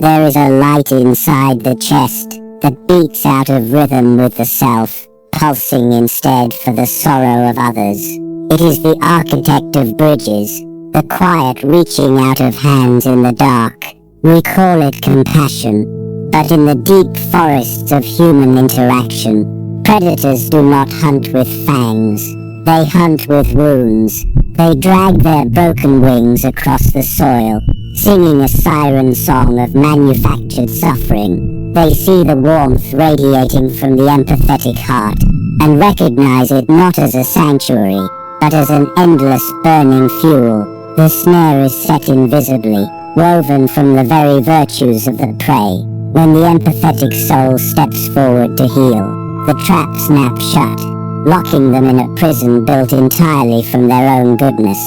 There is a light inside the chest that beats out of rhythm with the self, pulsing instead for the sorrow of others. It is the architect of bridges, the quiet reaching out of hands in the dark. We call it compassion, but in the deep forests of human interaction, predators do not hunt with fangs. They hunt with wounds. They drag their broken wings across the soil, singing a siren song of manufactured suffering. They see the warmth radiating from the empathetic heart, and recognize it not as a sanctuary, but as an endless burning fuel. The snare is set invisibly, woven from the very virtues of the prey. When the empathetic soul steps forward to heal, the trap snaps shut, locking them in a prison built entirely from their own goodness.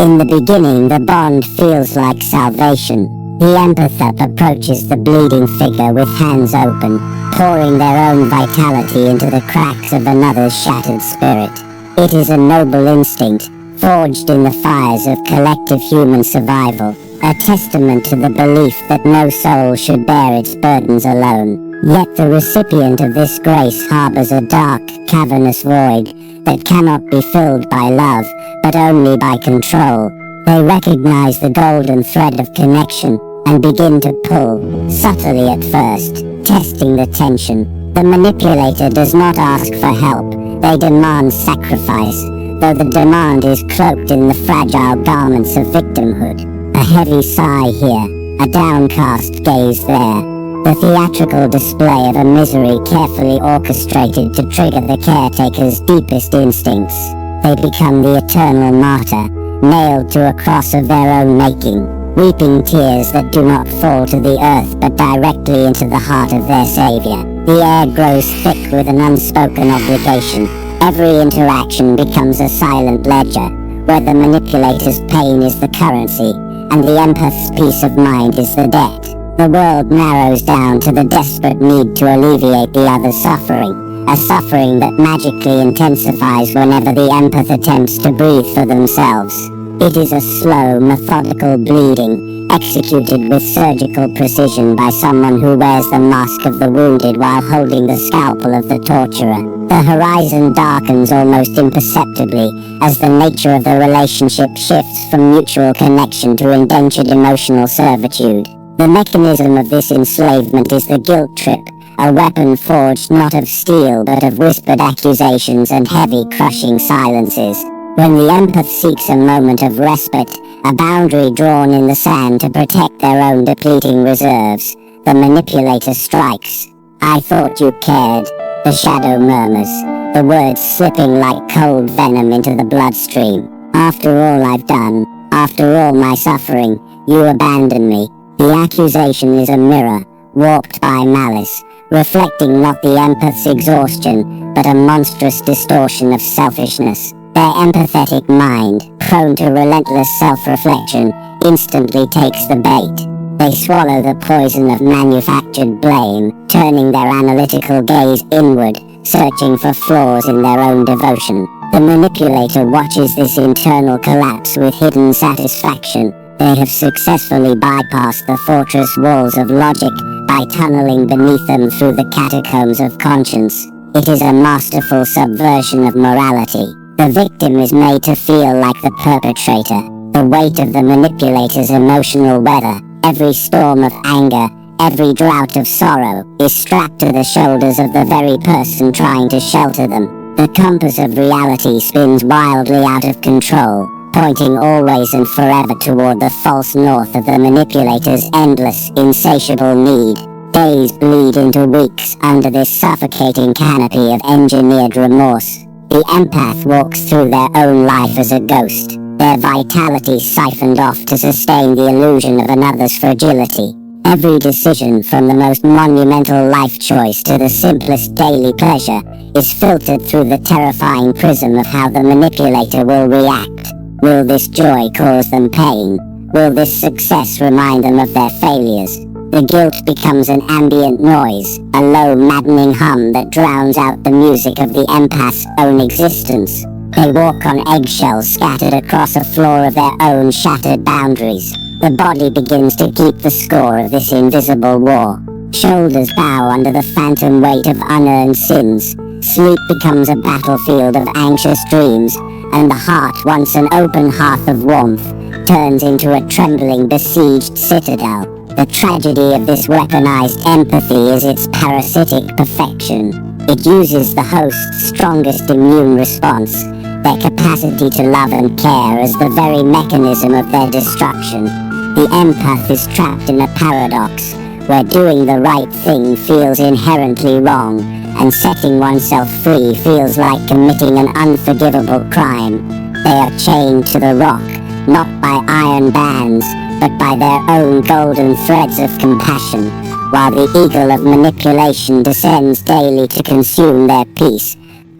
In the beginning, the bond feels like salvation. The empath approaches the bleeding figure with hands open, pouring their own vitality into the cracks of another's shattered spirit. It is a noble instinct, forged in the fires of collective human survival, a testament to the belief that no soul should bear its burdens alone. Yet the recipient of this grace harbors a dark, cavernous void that cannot be filled by love, but only by control. They recognize the golden thread of connection and begin to pull, subtly at first, testing the tension. The manipulator does not ask for help, they demand sacrifice, though the demand is cloaked in the fragile garments of victimhood. A heavy sigh here, a downcast gaze there. The theatrical display of a misery carefully orchestrated to trigger the caretaker's deepest instincts. They become the eternal martyr, nailed to a cross of their own making, weeping tears that do not fall to the earth but directly into the heart of their savior. The air grows thick with an unspoken obligation. Every interaction becomes a silent ledger, where the manipulator's pain is the currency, and the empath's peace of mind is the debt. The world narrows down to the desperate need to alleviate the other's suffering, a suffering that magically intensifies whenever the empath attempts to breathe for themselves. It is a slow, methodical bleeding, executed with surgical precision by someone who wears the mask of the wounded while holding the scalpel of the torturer. The horizon darkens almost imperceptibly as the nature of the relationship shifts from mutual connection to indentured emotional servitude. The mechanism of this enslavement is the guilt trip, a weapon forged not of steel but of whispered accusations and heavy crushing silences. When the empath seeks a moment of respite, a boundary drawn in the sand to protect their own depleting reserves, the manipulator strikes. "I thought you cared," the shadow murmurs, the words slipping like cold venom into the bloodstream. "After all I've done, after all my suffering, you abandon me." The accusation is a mirror, warped by malice, reflecting not the empath's exhaustion, but a monstrous distortion of selfishness. Their empathetic mind, prone to relentless self-reflection, instantly takes the bait. They swallow the poison of manufactured blame, turning their analytical gaze inward, searching for flaws in their own devotion. The manipulator watches this internal collapse with hidden satisfaction. They have successfully bypassed the fortress walls of logic by tunneling beneath them through the catacombs of conscience. It is a masterful subversion of morality. The victim is made to feel like the perpetrator. The weight of the manipulator's emotional weather, every storm of anger, every drought of sorrow, is strapped to the shoulders of the very person trying to shelter them. The compass of reality spins wildly out of control, pointing always and forever toward the false north of the manipulator's endless, insatiable need. Days bleed into weeks under this suffocating canopy of engineered remorse. The empath walks through their own life as a ghost, their vitality siphoned off to sustain the illusion of another's fragility. Every decision, from the most monumental life choice to the simplest daily pleasure, is filtered through the terrifying prism of how the manipulator will react. Will this joy cause them pain? Will this success remind them of their failures? The guilt becomes an ambient noise, a low, maddening hum that drowns out the music of the empath's own existence. They walk on eggshells scattered across a floor of their own shattered boundaries, The body begins to keep the score of this invisible war. Shoulders bow under the phantom weight of unearned sins. Sleep becomes a battlefield of anxious dreams, and the heart, once an open hearth of warmth, turns into a trembling, besieged citadel. The tragedy of this weaponized empathy is its parasitic perfection. It uses the host's strongest immune response, their capacity to love and care, as the very mechanism of their destruction. The empath is trapped in a paradox, where doing the right thing feels inherently wrong, and setting oneself free feels like committing an unforgivable crime. They are chained to the rock, not by iron bands, but by their own golden threads of compassion, while the eagle of manipulation descends daily to consume their peace.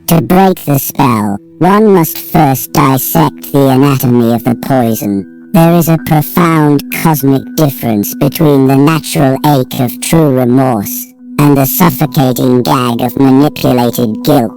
To break the spell, one must first dissect the anatomy of the poison. There is a profound cosmic difference between the natural ache of true remorse and the suffocating gag of manipulated guilt.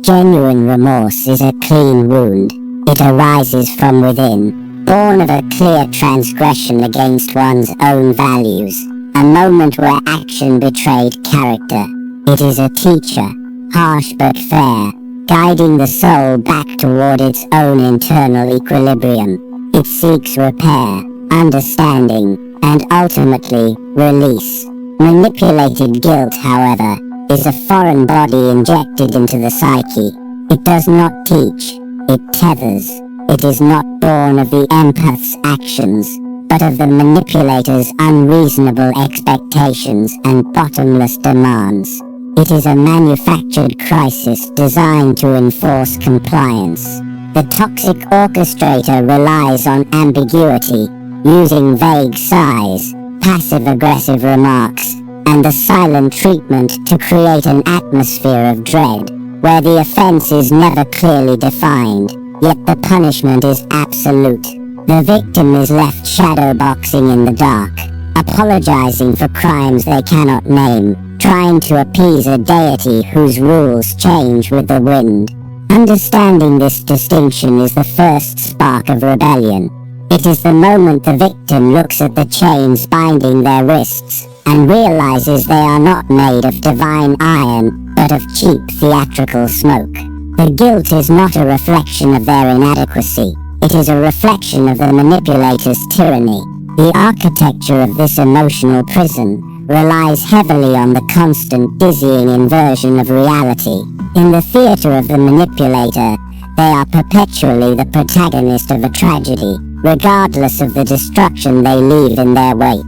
Genuine remorse is a clean wound. It arises from within, born of a clear transgression against one's own values, a moment where action betrayed character. It is a teacher, harsh but fair, guiding the soul back toward its own internal equilibrium. It seeks repair, understanding, and ultimately, release. Manipulated guilt, however, is a foreign body injected into the psyche. It does not teach, it tethers. It is not born of the empath's actions, but of the manipulator's unreasonable expectations and bottomless demands. It is a manufactured crisis designed to enforce compliance. The toxic orchestrator relies on ambiguity, using vague sighs, passive-aggressive remarks, and the silent treatment to create an atmosphere of dread, where the offense is never clearly defined, yet the punishment is absolute. The victim is left shadowboxing in the dark, apologizing for crimes they cannot name, trying to appease a deity whose rules change with the wind. Understanding this distinction is the first spark of rebellion. It is the moment the victim looks at the chains binding their wrists and realizes they are not made of divine iron, but of cheap theatrical smoke. The guilt is not a reflection of their inadequacy. It is a reflection of the manipulator's tyranny. The architecture of this emotional prison relies heavily on the constant dizzying inversion of reality. In the theater of the manipulator, they are perpetually the protagonist of a tragedy, regardless of the destruction they leave in their wake.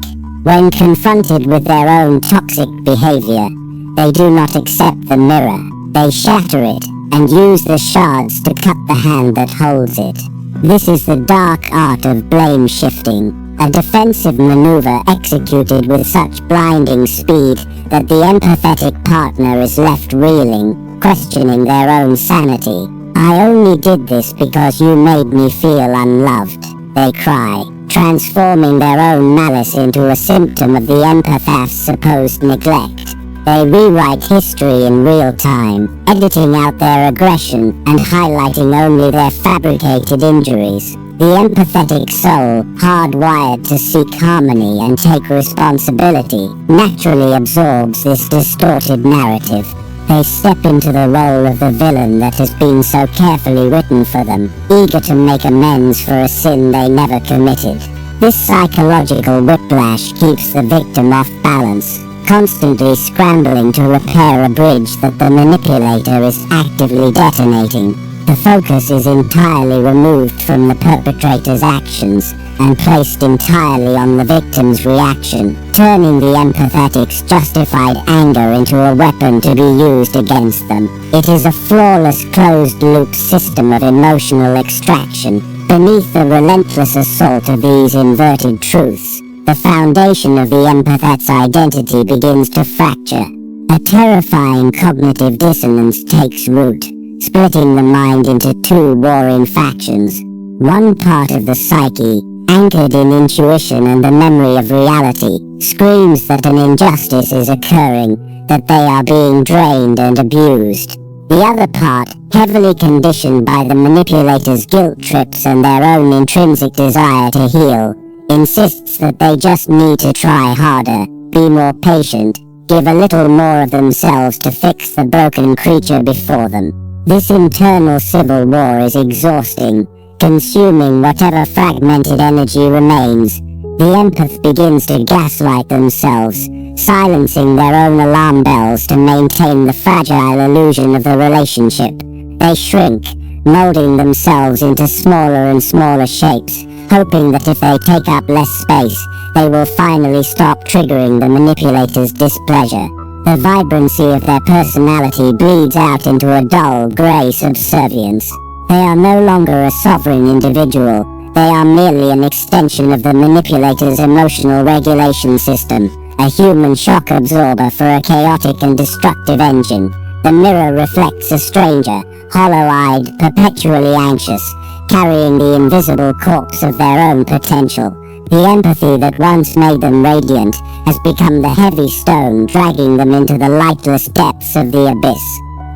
When confronted with their own toxic behavior, they do not accept the mirror. They shatter it and use the shards to cut the hand that holds it. This is the dark art of blame shifting, a defensive maneuver executed with such blinding speed that the empathetic partner is left reeling, questioning their own sanity. "I only did this because you made me feel unloved," they cry, transforming their own malice into a symptom of the empath's supposed neglect. They rewrite history in real time, editing out their aggression and highlighting only their fabricated injuries. The empathetic soul, hardwired to seek harmony and take responsibility, naturally absorbs this distorted narrative. They step into the role of the villain that has been so carefully written for them, eager to make amends for a sin they never committed. This psychological whiplash keeps the victim off balance, constantly scrambling to repair a bridge that the manipulator is actively detonating. The focus is entirely removed from the perpetrator's actions and placed entirely on the victim's reaction, turning the empathetic's justified anger into a weapon to be used against them. It is a flawless closed-loop system of emotional extraction. Beneath the relentless assault of these inverted truths, the foundation of the empath's identity begins to fracture. A terrifying cognitive dissonance takes root, splitting the mind into two warring factions. One part of the psyche, anchored in intuition and the memory of reality, screams that an injustice is occurring, that they are being drained and abused. The other part, heavily conditioned by the manipulator's guilt trips and their own intrinsic desire to heal, insists that they just need to try harder, be more patient, give a little more of themselves to fix the broken creature before them. This internal civil war is exhausting, consuming whatever fragmented energy remains. The empath begins to gaslight themselves, silencing their own alarm bells to maintain the fragile illusion of the relationship. They shrink, molding themselves into smaller and smaller shapes, hoping that if they take up less space, they will finally stop triggering the manipulator's displeasure. The vibrancy of their personality bleeds out into a dull, grey subservience. They are no longer a sovereign individual, they are merely an extension of the manipulator's emotional regulation system, a human shock absorber for a chaotic and destructive engine. The mirror reflects a stranger, hollow-eyed, perpetually anxious, carrying the invisible corpse of their own potential. The empathy that once made them radiant has become the heavy stone dragging them into the lightless depths of the abyss.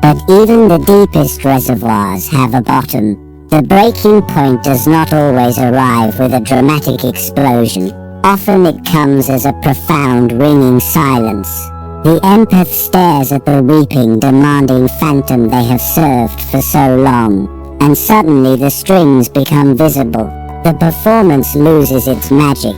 But even the deepest reservoirs have a bottom. The breaking point does not always arrive with a dramatic explosion. Often it comes as a profound, ringing silence. The empath stares at the weeping, demanding phantom they have served for so long, and suddenly the strings become visible. The performance loses its magic.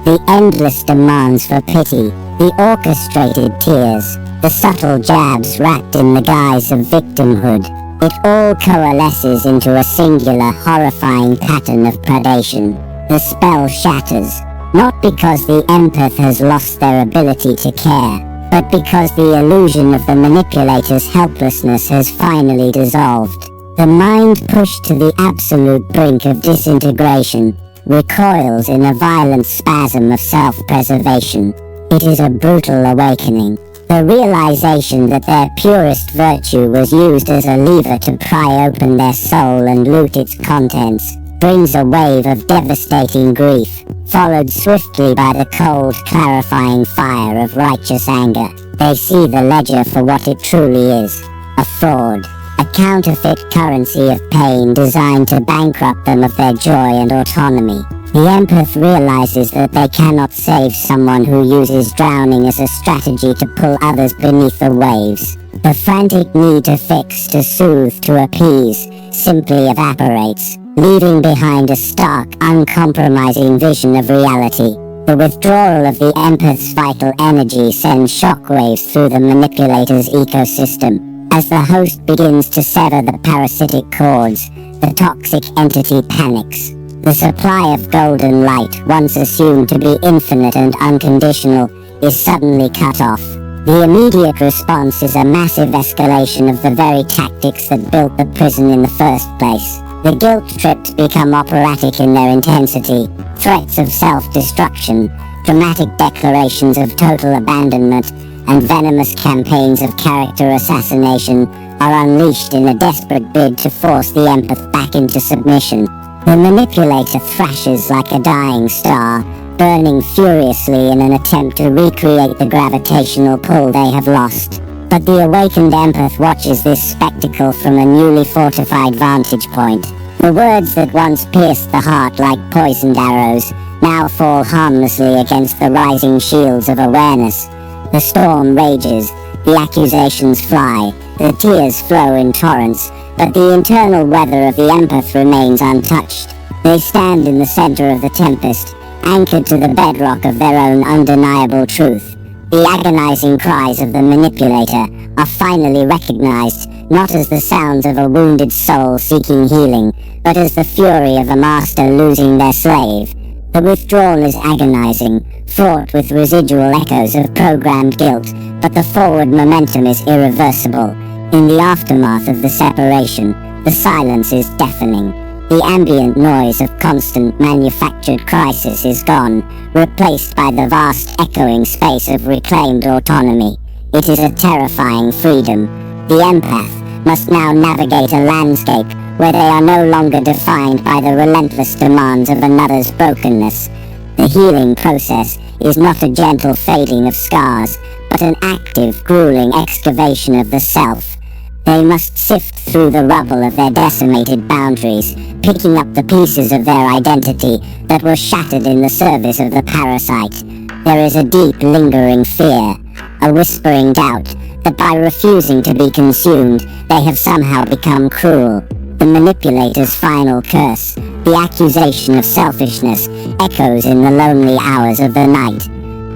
The endless demands for pity, the orchestrated tears, the subtle jabs wrapped in the guise of victimhood. It all coalesces into a singular, horrifying pattern of predation. The spell shatters, not because the empath has lost their ability to care, but because the illusion of the manipulator's helplessness has finally dissolved. The mind, pushed to the absolute brink of disintegration, recoils in a violent spasm of self-preservation. It is a brutal awakening. The realization that their purest virtue was used as a lever to pry open their soul and loot its contents brings a wave of devastating grief, followed swiftly by the cold, clarifying fire of righteous anger. They see the ledger for what it truly is, a fraud. A counterfeit currency of pain designed to bankrupt them of their joy and autonomy. The empath realizes that they cannot save someone who uses drowning as a strategy to pull others beneath the waves. The frantic need to fix, to soothe, to appease, simply evaporates, leaving behind a stark, uncompromising vision of reality. The withdrawal of the empath's vital energy sends shockwaves through the manipulator's ecosystem. As the host begins to sever the parasitic cords, the toxic entity panics. The supply of golden light, once assumed to be infinite and unconditional, is suddenly cut off. The immediate response is a massive escalation of the very tactics that built the prison in the first place. The guilt trips become operatic in their intensity. Threats of self-destruction, dramatic declarations of total abandonment, and venomous campaigns of character assassination are unleashed in a desperate bid to force the empath back into submission. The manipulator thrashes like a dying star, burning furiously in an attempt to recreate the gravitational pull they have lost. But the awakened empath watches this spectacle from a newly fortified vantage point. The words that once pierced the heart like poisoned arrows now fall harmlessly against the rising shields of awareness. The storm rages, the accusations fly, the tears flow in torrents, but the internal weather of the empath remains untouched. They stand in the center of the tempest, anchored to the bedrock of their own undeniable truth. The agonizing cries of the manipulator are finally recognized, not as the sounds of a wounded soul seeking healing, but as the fury of a master losing their slave. The withdrawal is agonizing, fraught with residual echoes of programmed guilt, but the forward momentum is irreversible. In the aftermath of the separation, the silence is deafening. The ambient noise of constant manufactured crisis is gone, replaced by the vast echoing space of reclaimed autonomy. It is a terrifying freedom. The empath must now navigate a landscape where they are no longer defined by the relentless demands of another's brokenness. The healing process is not a gentle fading of scars, but an active, grueling excavation of the self. They must sift through the rubble of their decimated boundaries, picking up the pieces of their identity that were shattered in the service of the parasite. There is a deep, lingering fear, a whispering doubt, that by refusing to be consumed, they have somehow become cruel. The manipulator's final curse, the accusation of selfishness, echoes in the lonely hours of the night.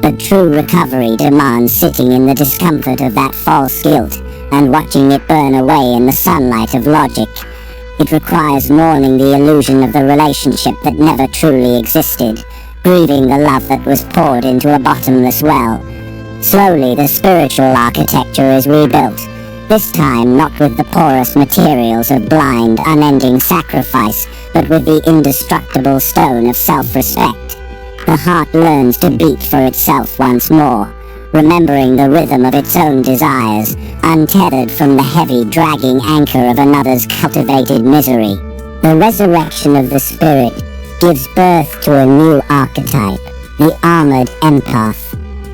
But true recovery demands sitting in the discomfort of that false guilt, and watching it burn away in the sunlight of logic. It requires mourning the illusion of the relationship that never truly existed, grieving the love that was poured into a bottomless well. Slowly the spiritual architecture is rebuilt, this time not with the porous materials of blind, unending sacrifice, but with the indestructible stone of self-respect. The heart learns to beat for itself once more, remembering the rhythm of its own desires, untethered from the heavy, dragging anchor of another's cultivated misery. The resurrection of the spirit gives birth to a new archetype, the armored empath.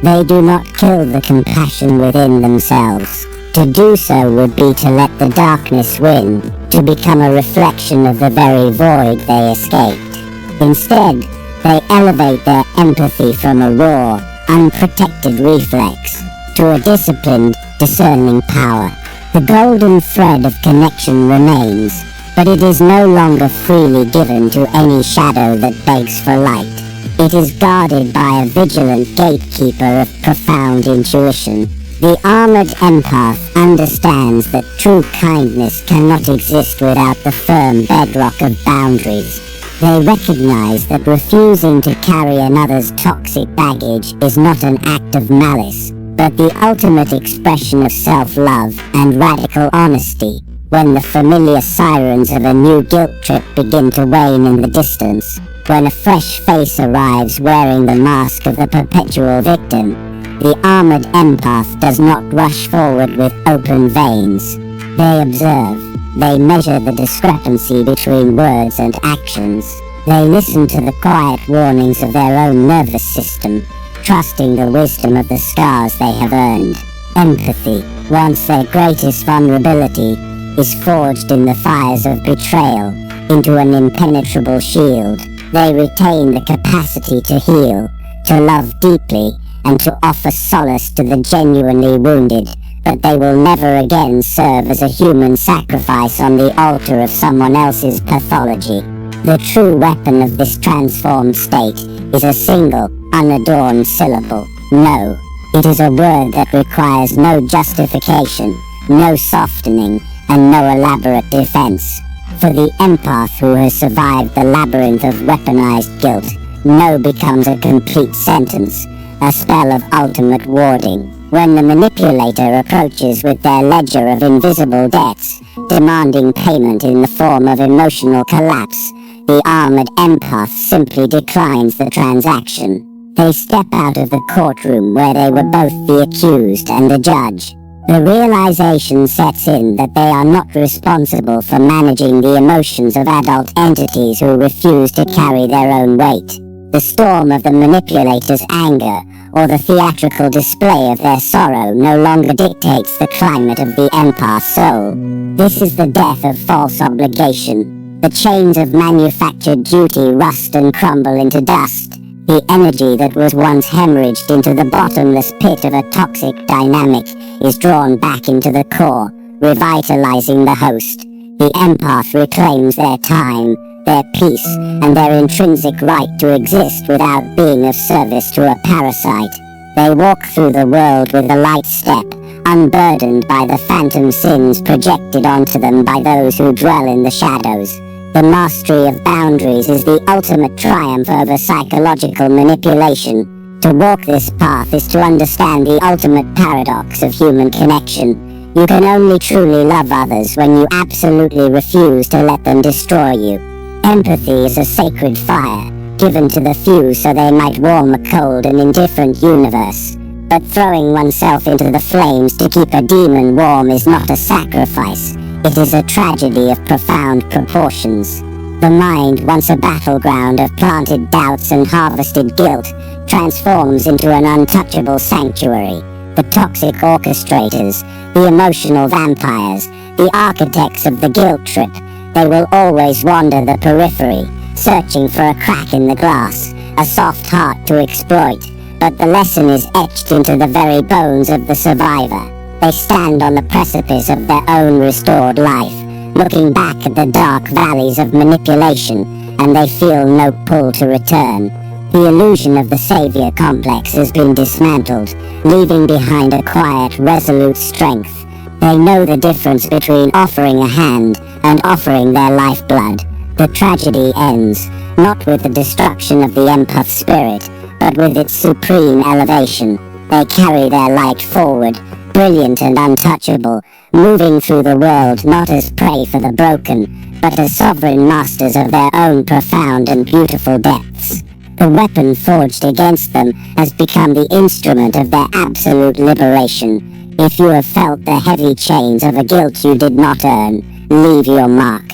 They do not kill the compassion within themselves. To do so would be to let the darkness win, to become a reflection of the very void they escaped. Instead, they elevate their empathy from a raw, unprotected reflex to a disciplined, discerning power. The golden thread of connection remains, but it is no longer freely given to any shadow that begs for light. It is guarded by a vigilant gatekeeper of profound intuition. The armored empath understands that true kindness cannot exist without the firm bedrock of boundaries. They recognize that refusing to carry another's toxic baggage is not an act of malice, but the ultimate expression of self-love and radical honesty. When the familiar sirens of a new guilt trip begin to wane in the distance, when a fresh face arrives wearing the mask of the perpetual victim, the armored empath does not rush forward with open veins. They observe. They measure the discrepancy between words and actions. They listen to the quiet warnings of their own nervous system, trusting the wisdom of the scars they have earned. Empathy, once their greatest vulnerability, is forged in the fires of betrayal into an impenetrable shield. They retain the capacity to heal, to love deeply, and to offer solace to the genuinely wounded, but they will never again serve as a human sacrifice on the altar of someone else's pathology. The true weapon of this transformed state is a single, unadorned syllable, no. It is a word that requires no justification, no softening, and no elaborate defense. For the empath who has survived the labyrinth of weaponized guilt, no becomes a complete sentence, a spell of ultimate warding. When the manipulator approaches with their ledger of invisible debts, demanding payment in the form of emotional collapse, the armored empath simply declines the transaction. They step out of the courtroom where they were both the accused and the judge. The realization sets in that they are not responsible for managing the emotions of adult entities who refuse to carry their own weight. The storm of the manipulator's anger, or the theatrical display of their sorrow, no longer dictates the climate of the empath's soul. This is the death of false obligation. The chains of manufactured duty rust and crumble into dust. The energy that was once hemorrhaged into the bottomless pit of a toxic dynamic is drawn back into the core, revitalizing the host. The empath reclaims their time, their peace, and their intrinsic right to exist without being of service to a parasite. They walk through the world with a light step, unburdened by the phantom sins projected onto them by those who dwell in the shadows. The mastery of boundaries is the ultimate triumph over psychological manipulation. To walk this path is to understand the ultimate paradox of human connection. You can only truly love others when you absolutely refuse to let them destroy you. Empathy is a sacred fire, given to the few so they might warm a cold and indifferent universe. But throwing oneself into the flames to keep a demon warm is not a sacrifice. It is a tragedy of profound proportions. The mind, once a battleground of planted doubts and harvested guilt, transforms into an untouchable sanctuary. the toxic orchestrators, the emotional vampires, the architects of the guilt trip. They will always wander the periphery, searching for a crack in the glass, a soft heart to exploit, but the lesson is etched into the very bones of the survivor. They stand on the precipice of their own restored life, looking back at the dark valleys of manipulation, and they feel no pull to return. The illusion of the savior complex has been dismantled, leaving behind a quiet, resolute strength. They know the difference between offering a hand and offering their lifeblood. The tragedy ends, not with the destruction of the empath spirit, but with its supreme elevation. They carry their light forward, brilliant and untouchable, moving through the world not as prey for the broken, but as sovereign masters of their own profound and beautiful depths. The weapon forged against them has become the instrument of their absolute liberation. If you have felt the heavy chains of a guilt you did not earn, leave your mark.